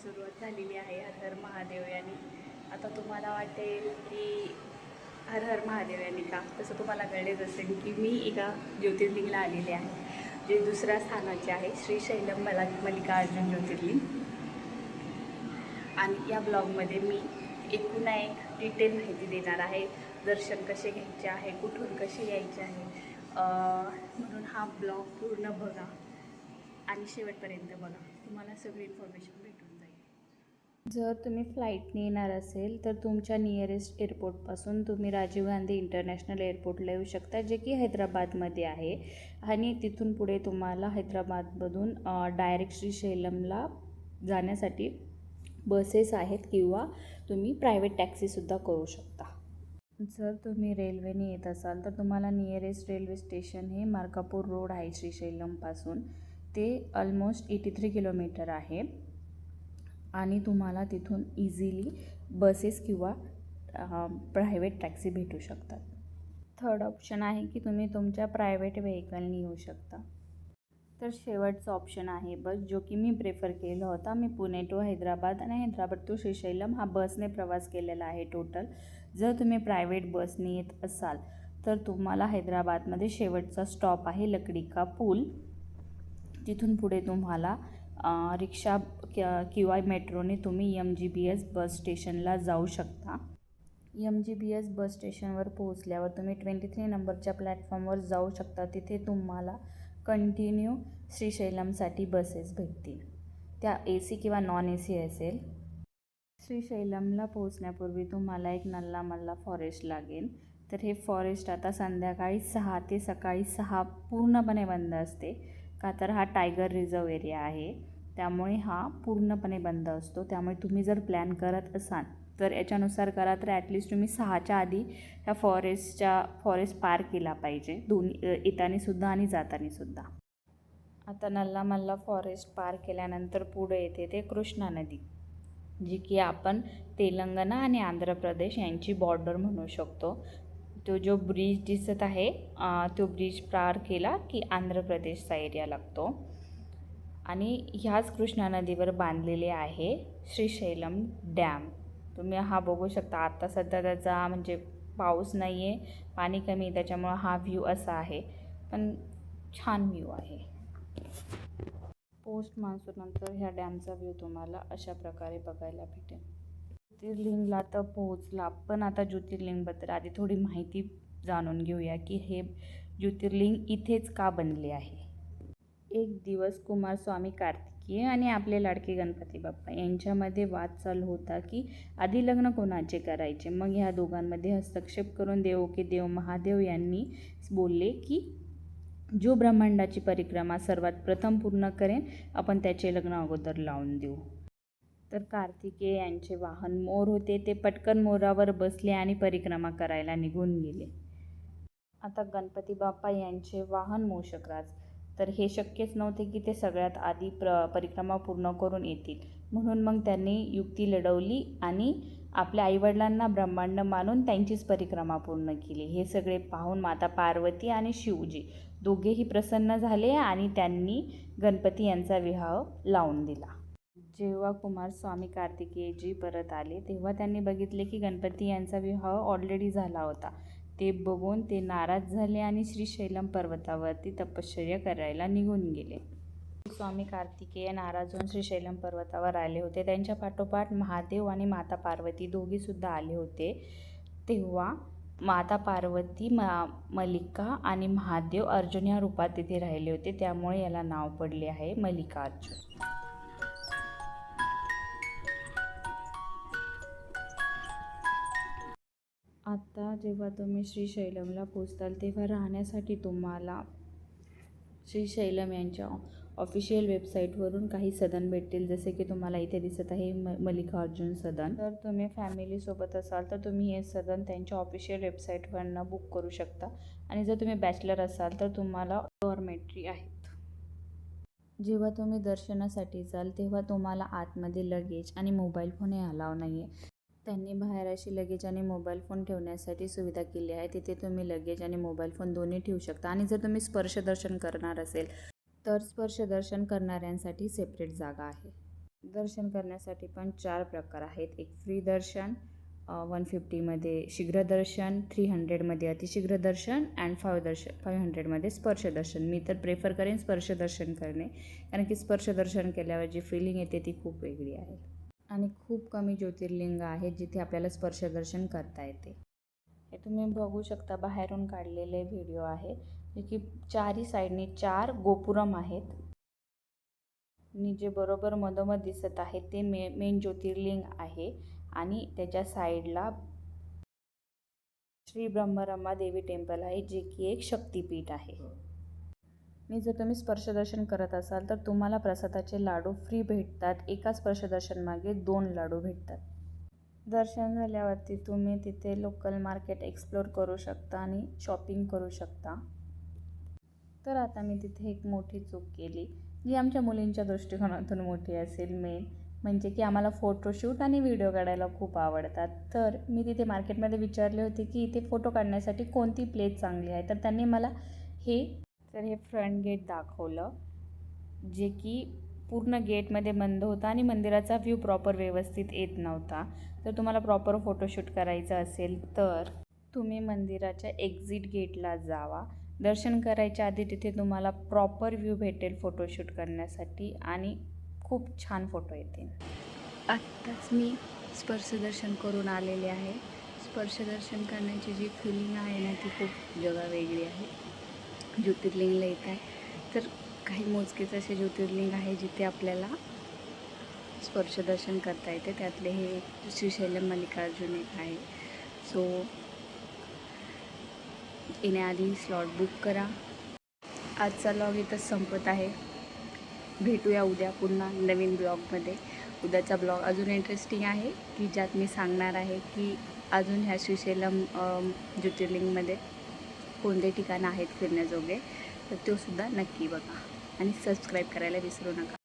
सुरुवात झालेली आहे हर हर महादेव यांनी. आता तुम्हाला वाटेल की हर हर महादेव यांनी का, तसं तुम्हाला कळलेच असेल की मी एका ज्योतिर्लिंगला आलेले आहे, जे दुसऱ्या स्थानाचे आहे श्रीशैलम मल्लिकार्जुन ज्योतिर्लिंग. आणि या ब्लॉगमध्ये मी एकूण एक डिटेल माहिती देणार आहे. दर्शन कसे घ्यायचे आहे, कुठून कसे यायचे आहे, म्हणून हा ब्लॉग पूर्ण बघा आणि शेवटपर्यंत बघा, तुम्हाला सगळी इन्फॉर्मेशन भेटून जाईल. जर तुम्ही फ्लाईटने येणार असेल तर तुमच्या नियरेस्ट एअरपोर्टपासून तुम्ही राजीव गांधी इंटरनॅशनल एअरपोर्टला येऊ शकता, जे की हैदराबादमध्ये आहे. आणि तिथून पुढे तुम्हाला हैदराबादमधून डायरेक्ट श्रीशैलमला जाण्यासाठी बसेस आहेत किंवा तुम्ही प्रायव्हेट टॅक्सीसुद्धा करू शकता. जर तुम्ही रेल्वेने येत असाल तर तुम्हाला नियरेस्ट रेल्वे स्टेशन हे मार्कापूर रोड आहे श्रीशैलमपासून. ते ऑलमोस्ट 83 किलोमीटर आहे आणि तुम्हाला तिथून इझिली बसेस किंवा प्रायव्हेट टॅक्सी भेटू शकतात. थर्ड ऑप्शन आहे की तुम्ही तुमच्या प्रायव्हेट व्हेकलने येऊ शकता. तर शेवटचा ऑप्शन आहे बस, जो की मी प्रेफर केला होता. मी पुणे टू हैदराबाद आणि हैदराबाद टू श्रीशैलम हा बसने प्रवास केलेला आहे टोटल. जर तुम्ही प्रायव्हेट बसने येत असाल तर तुम्हाला हैदराबादमध्ये शेवटचा स्टॉप आहे लकडी का पूल. तिथून पुढे तुम्हाला रिक्षा किंवा मेट्रोने तुम्ही MGBS बस स्टेशनला जाऊ शकता. MGBS बस स्टेशनवर पोहोचल्यावर तुम्ही 23 नंबरच्या प्लॅटफॉर्मवर जाऊ शकता. तिथे तुम्हाला कंटिन्यू श्रीशैलमसाठी बसेस भेटतील. त्या AC किंवा नॉन AC असेल. श्रीशैलमला पोहोचण्यापूर्वी तुम्हाला एक नल्ला मल्ला फॉरेस्ट लागेल. तर हे फॉरेस्ट आता संध्याकाळी 6 ते सकाळी 6 पूर्णपणे बंद असते, का तर हा टायगर रिझर्व एरिया आहे, त्यामुळे हा पूर्णपणे बंद असतो. त्यामुळे तुम्ही जर प्लॅन करत असाल तर याच्यानुसार करा, तर ॲटलिस्ट तुम्ही 6च्या आधी ह्या फॉरेस्ट पार केला पाहिजे, दोन्ही येतानीसुद्धा आणि जातानीसुद्धा. आता नल्ला मल्ला फॉरेस्ट पार केल्यानंतर पुढे येते ते कृष्णा नदी, जी की आपण तेलंगणा आणि आंध्र प्रदेश यांची बॉर्डर म्हणू शकतो. तो जो ब्रिज दिसत आहे तो ब्रिज पार केला की आंध्र प्रदेशचा एरिया लागतो. आणि ह्याच कृष्णा नदीवर बांधलेले आहे श्रीशैलम डॅम. तुम्ही हा बघू शकता. आता सध्या त्याचा म्हणजे पाऊस नाही आहे, पाणी कमी आहे, त्याच्यामुळं हा व्ह्यू असा आहे, पण छान व्ह्यू आहे. पोस्ट मान्सूननंतर ह्या डॅमचा व्ह्यू तुम्हाला अशा प्रकारे बघायला भेटेल. ज्योतिर्लिंगला तर पोहोचला, पण आता ज्योतिर्लिंगबद्दल आधी थोडी माहिती जाणून घेऊया की हे ज्योतिर्लिंग इथेच का बनले आहे. एक दिवस कुमारस्वामी कार्तिकेय आणि आपले लाडके गणपती बाप्पा यांच्यामध्ये वाद चालू होता की आधी लग्न कोणाचे करायचे. मग ह्या दोघांमध्ये हस्तक्षेप करून देवोके देव महादेव यांनी बोलले की जो ब्रह्मांडाची परिक्रमा सर्वात प्रथम पूर्ण करेन आपण त्याचे लग्न अगोदर लावून देऊ. तर कार्तिकेय यांचे वाहन मोर होते. ते पटकन मोरावर बसले आणि परिक्रमा करायला निघून गेले. आता गणपती बाप्पा यांचे वाहन मूषकराज. तर हे शक्यच नव्हते की ते सगळ्यात आधी परिक्रमा पूर्ण करून येतील, म्हणून मग त्यांनी युक्ती लढवली आणि आपल्या आईवडिलांना ब्रह्मांड मानून त्यांचीच परिक्रमा पूर्ण केली. हे सगळे पाहून माता पार्वती आणि शिवजी दोघेही प्रसन्न झाले आणि त्यांनी गणपती यांचा विवाह लावून दिला. जेव्हा कुमारस्वामी कार्तिकेयजी परत आले तेव्हा त्यांनी बघितले की गणपती यांचा विवाह ऑलरेडी झाला होता. ते बघून ते नाराज झाले आणि श्रीशैलम पर्वतावरती तपश्चर्या करायला निघून गेले. स्वामी कार्तिकेय नाराज होऊन श्रीशैलम पर्वतावर आले होते. त्यांच्या पाठोपाठ महादेव आणि माता पार्वती दोघीसुद्धा आले होते. तेव्हा माता पार्वती मल्लिका आणि महादेव अर्जुन या रूपात तिथे राहिले होते, त्यामुळे याला नाव पडले आहे मल्लिकार्जुन. आता जेव्हा तुम्ही श्रीशैलमला पोचताल तेव्हा राहण्यासाठी तुम्हाला श्रीशैलम यांच्या ऑफिशियल वेबसाईटवरून काही सदन भेटतील, जसे की तुम्हाला इथे दिसत आहे मल्लिकार्जुन सदन. तर तुम्ही फॅमिलीसोबत असाल तर तुम्ही हे सदन त्यांच्या ऑफिशियल वेबसाईटवरनं बुक करू शकता. आणि जर तुम्ही बॅचलर असाल तर तुम्हाला डॉर्मेटरी आहेत. जेव्हा तुम्ही दर्शनासाठी जाल तेव्हा तुम्हाला आतमध्ये लगेज आणि मोबाईल फोन हे अलाव नाही आहे. त्यांनी बाहेर अशी लगेज आणि मोबाईल फोन ठेवण्यासाठी सुविधा केली आहे. तिथे तुम्ही लगेज आणि मोबाईल फोन दोन्ही ठेवू शकता. आणि जर तुम्ही स्पर्शदर्शन करणार असेल तर स्पर्शदर्शन करणाऱ्यांसाठी सेपरेट जागा आहे. दर्शन करण्यासाठी पण 4 प्रकार आहेत. एक फ्री दर्शन, 150मध्ये शीघ्र दर्शन, 300मध्ये अतिशीघ्र दर्शन अँड 500मध्ये स्पर्श दर्शन. मी तर प्रेफर करेन स्पर्श दर्शन करणे, कारण की स्पर्श दर्शन केल्यावर जी फिलिंग येते ती खूप वेगळी आहे. आणि खूप कमी ज्योतिर्लिंग आहेत जिथे आपल्याला स्पर्श दर्शन करता येते. हे तुम्ही बघू शकता, बाहेरून काढलेले व्हिडिओ आहे, जे की चारही साईडने 4 गोपुरम आहेत. आणि जे बरोबर मधोमध दिसत आहे ते मेन ज्योतिर्लिंग आहे. आणि त्याच्या साईडला श्री ब्रह्मरमा देवी टेम्पल आहे, जे की एक शक्तिपीठ आहे. आणि जर तुम्ही स्पर्शदर्शन करत असाल तर तुम्हाला प्रसादाचे लाडू फ्री भेटतात. एका स्पर्शदर्शन मागे 2 लाडू भेटतात. दर्शन झाल्यावरती तुम्ही तिथे लोकल मार्केट एक्सप्लोर करू शकता आणि शॉपिंग करू शकता. तर आता मी तिथे एक मोठी चूक केली, जी आमच्या मुलींच्या दृष्टिकोनातून मोठी असेल. मेन म्हणजे की आम्हाला फोटोशूट आणि व्हिडिओ काढायला खूप आवडतात. तर मी तिथे मार्केटमध्ये विचारले होते की इथे फोटो काढण्यासाठी कोणती प्लेस चांगली आहे. तर त्यांनी मला हे फ्रंट गेट दाखवलं, जे की पूर्ण गेटमध्ये बंद होता आणि मंदिराचा व्ह्यू प्रॉपर व्यवस्थित येत नव्हता. तर तुम्हाला प्रॉपर फोटोशूट करायचं असेल तर तुम्ही मंदिराच्या एक्झिट गेटला जावा. दर्शन करायच्या आधी तिथे तुम्हाला प्रॉपर व्ह्यू भेटेल फोटोशूट करण्यासाठी आणि खूप छान फोटो येतील. आत्ताच मी स्पर्शदर्शन करून आलेले आहे. स्पर्शदर्शन करण्याची जी फिलिंग आहे ना, ती खूप जगावेगळी आहे. ज्योतिर्लिंगला येत आहे तर काही मोजकेच असे ज्योतिर्लिंग आहे जिथे आपल्याला स्पर्शदर्शन करता येते. त्यातले हे श्रीशैलम मल्लिकार्जुन एक आहे. सो येण्याआधी स्लॉट बुक करा. आजचा ब्लॉग इथंच संपत आहे. भेटूया उद्या पुन्हा नवीन ब्लॉगमध्ये. उद्याचा ब्लॉग अजून इंटरेस्टिंग आहे, की ज्यात मी सांगणार आहे की अजून ह्या श्रीशैलम ज्योतिर्लिंगमध्ये कोणते ठिकाणं आहेत फिरण्याजोगे. तर तो सुद्धा नक्की बघा आणि सबस्क्राईब करायला विसरू नका.